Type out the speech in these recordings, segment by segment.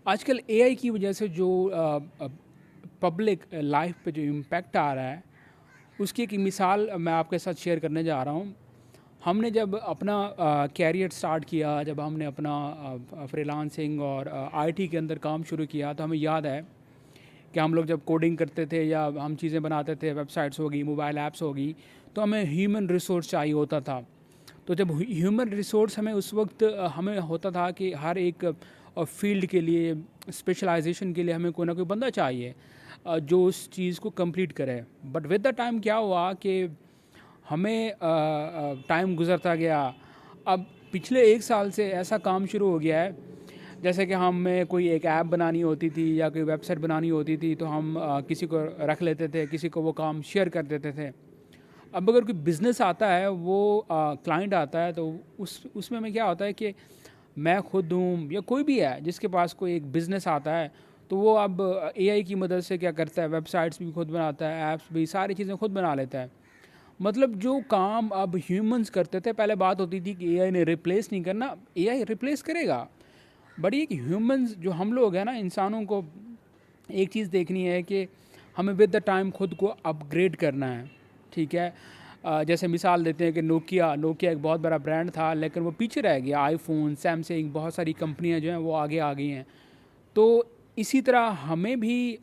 आजकल एआई की वजह से जो पब्लिक लाइफ पे जो इम्पैक्ट आ रहा है, उसकी एक मिसाल मैं आपके साथ शेयर करने जा रहा हूँ। हमने जब अपना कैरियर स्टार्ट किया, जब हमने अपना फ्रीलांसिंग और आईटी के अंदर काम शुरू किया, तो हमें याद है कि हम लोग जब कोडिंग करते थे या हम चीज़ें बनाते थे, वेबसाइट्स होगी, मोबाइल ऐप्स होगी, तो हमें ह्यूमन रिसोर्स चाहिए होता था। तो जब ह्यूमन रिसोर्स हमें उस वक्त हमें होता था कि हर एक फील्ड के लिए, स्पेशलाइजेशन के लिए हमें कोई ना कोई बंदा चाहिए जो उस चीज़ को कंप्लीट करे। बट विद द टाइम क्या हुआ कि हमें टाइम गुजरता गया। अब पिछले 1 साल से ऐसा काम शुरू हो गया है, जैसे कि हमें कोई एक ऐप बनानी होती थी या कोई वेबसाइट बनानी होती थी, तो हम किसी को रख लेते थे, किसी को वो काम शेयर कर देते थे। अब अगर कोई बिज़नेस आता है, वो क्लाइंट आता है, तो उसमें हमें क्या होता है कि मैं खुद हूँ या कोई भी है जिसके पास कोई एक बिज़नेस आता है, तो वो अब एआई की मदद से क्या करता है, वेबसाइट्स भी खुद बनाता है, ऐप्स भी, सारी चीज़ें खुद बना लेता है। मतलब जो काम अब ह्यूमंस करते थे, पहले बात होती थी कि एआई ने रिप्लेस नहीं करना, एआई रिप्लेस करेगा। बट ये कि ह्यूमंस जो हम लोग हैं ना, इंसानों को एक चीज़ देखनी है कि हमें विद द टाइम खुद को अपग्रेड करना है। ठीक है। जैसे मिसाल देते हैं कि नोकिया नोकिया एक बहुत बड़ा ब्रांड था, लेकिन वो पीछे रह गया। आईफोन, सैमसंग, बहुत सारी कंपनियां जो हैं वो आगे आ गई हैं। तो इसी तरह हमें भी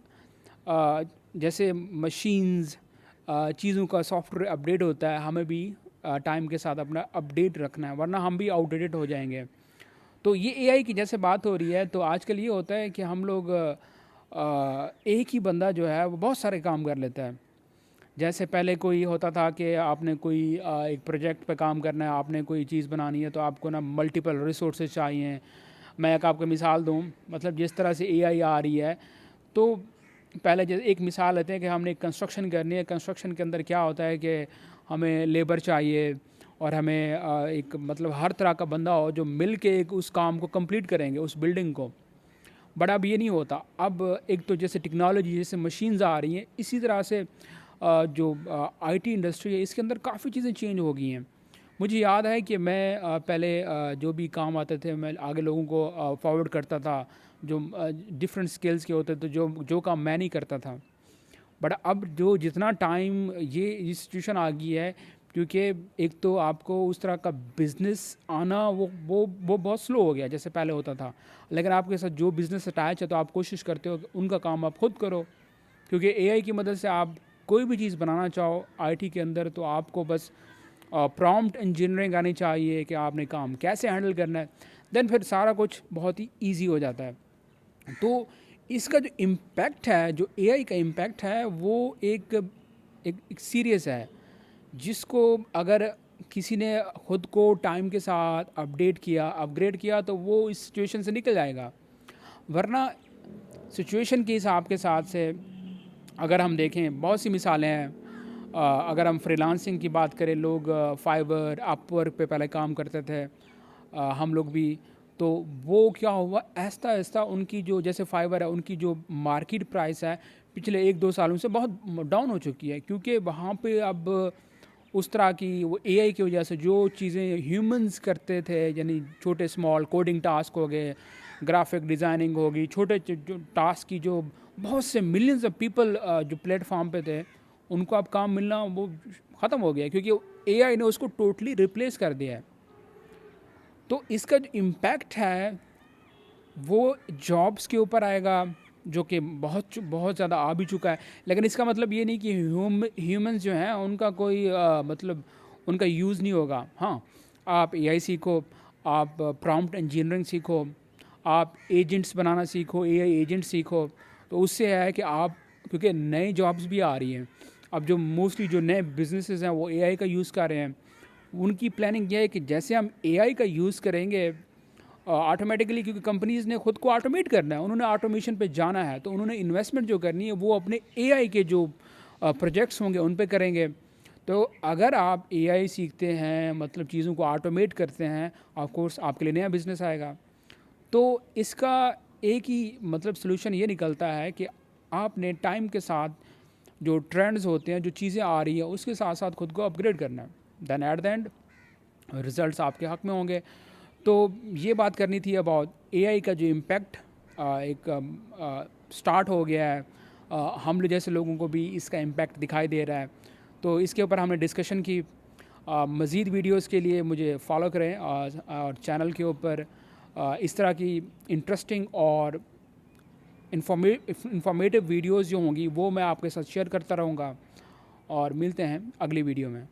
जैसे मशीन्स, चीज़ों का सॉफ्टवेयर अपडेट होता है, हमें भी टाइम के साथ अपना अपडेट रखना है, वरना हम भी आउटडेटेड हो जाएंगे। तो ये एआई की जैसे बात हो रही है, तो आजकल ये होता है कि हम लोग एक ही बंदा जो है वो बहुत सारे काम कर लेता है। जैसे पहले कोई होता था कि आपने कोई एक प्रोजेक्ट पे काम करना है, आपने कोई चीज़ बनानी है, तो आपको ना मल्टीपल रिसोर्सेज चाहिए। मैं एक आपको मिसाल दूं, मतलब जिस तरह से एआई आ रही है, तो पहले जैसे एक मिसाल लेते हैं कि हमने एक कंस्ट्रक्शन करनी है। कंस्ट्रक्शन के अंदर क्या होता है कि हमें लेबर चाहिए, और हमें एक मतलब हर तरह का बंदा हो जो मिल के एक उस काम को कंप्लीट करेंगे, उस बिल्डिंग को। बट अब ये नहीं होता। अब एक तो जैसे टेक्नोलॉजी, जैसे मशीन्स आ रही हैं, इसी तरह से जो आईटी इंडस्ट्री है, इसके अंदर काफ़ी चीज़ें चेंज हो गई हैं। मुझे याद है कि मैं पहले जो भी काम आते थे, मैं आगे लोगों को फॉरवर्ड करता था, जो डिफरेंट स्किल्स के होते थे, जो जो काम मैं नहीं करता था। बट अब जो जितना टाइम ये सिचुएशन आ गई है, क्योंकि एक तो आपको उस तरह का बिज़नेस आना, वो बहुत स्लो हो गया जैसे पहले होता था। लेकिन आपके साथ जो बिज़नेस अटैच है, तो आप कोशिश करते हो कि उनका काम आप खुद करो, क्योंकि एआई की मदद से आप कोई भी चीज़ बनाना चाहो आईटी के अंदर, तो आपको बस प्रॉम्प्ट इंजीनियरिंग आनी चाहिए कि आपने काम कैसे हैंडल करना है, देन फिर सारा कुछ बहुत ही ईजी हो जाता है। तो इसका जो इम्पैक्ट है, जो एआई का इम्पैक्ट है, वो एक सीरियस है, जिसको अगर किसी ने खुद को टाइम के साथ अपडेट किया, अपग्रेड किया, तो वो इस सिचुएशन से निकल जाएगा। वरना सिचुएशन के हिसाब के साथ से अगर हम देखें, बहुत सी मिसालें हैं। अगर हम फ्रीलांसिंग की बात करें, लोग फाइवर, अपवर्क पे पहले काम करते थे, हम लोग भी। तो वो क्या हुआ, आहिस्ता आहिस्ता उनकी जो, जैसे फाइवर है, उनकी जो मार्केट प्राइस है पिछले 1-2 सालों से बहुत डाउन हो चुकी है, क्योंकि वहाँ पे अब उस तरह की वो एआई की वजह से जो चीज़ें ह्यूमंस करते थे, यानी छोटे स्मॉल कोडिंग टास्क हो गए, ग्राफिक डिज़ाइनिंग होगी, छोटे जो टास्क की, जो बहुत से मिलियंस ऑफ पीपल जो प्लेटफॉर्म पे थे, उनको अब काम मिलना वो ख़त्म हो गया, क्योंकि एआई ने उसको टोटली रिप्लेस कर दिया है। तो इसका जो इम्पैक्ट है वो जॉब्स के ऊपर आएगा, जो कि बहुत बहुत ज़्यादा आ भी चुका है। लेकिन इसका मतलब ये नहीं कि ह्यूमंस जो हैं उनका कोई मतलब उनका यूज़ नहीं होगा। हाँ, आप एआई सीखो, आप प्रॉम्प्ट इंजीनियरिंग सीखो, आप एजेंट्स बनाना सीखो, एआई एजेंट सीखो। तो उससे है कि आप, क्योंकि नई जॉब्स भी आ रही हैं, अब जो मोस्टली जो नए बिजनेसेस हैं वो एआई का यूज़ कर रहे हैं। उनकी प्लानिंग यह है कि जैसे हम एआई का यूज़ करेंगे ऑटोमेटिकली, क्योंकि कंपनीज़ ने खुद को ऑटोमेट करना है, उन्होंने ऑटोमेशन पे जाना है, तो उन्होंने इन्वेस्टमेंट जो करनी है वो अपने एआई के जो प्रोजेक्ट्स होंगे उन पे करेंगे। तो अगर आप एआई सीखते हैं, मतलब चीज़ों को ऑटोमेट करते हैं, ऑफ कोर्स आपके लिए नया बिजनेस आएगा। तो इसका एक ही मतलब सोल्यूशन ये निकलता है कि आपने टाइम के साथ जो ट्रेंड्स होते हैं, जो चीज़ें आ रही हैं, उसके साथ साथ खुद को अपग्रेड करना है। Then at the end results आपके हक में होंगे। तो ये बात करनी थी अबाउट एआई का जो इम्पैक्ट एक स्टार्ट हो गया है, हम लोग जैसे लोगों को भी इसका इम्पैक्ट दिखाई दे रहा है। तो इसके ऊपर हमने डिस्कशन की। मज़ीद वीडियोस के लिए मुझे फॉलो करें और चैनल के ऊपर इस तरह की इंटरेस्टिंग और इंफॉर्मेटिव वीडियोस जो होंगी वो मैं आपके साथ शेयर करता रहूँगा। और मिलते हैं अगली वीडियो में।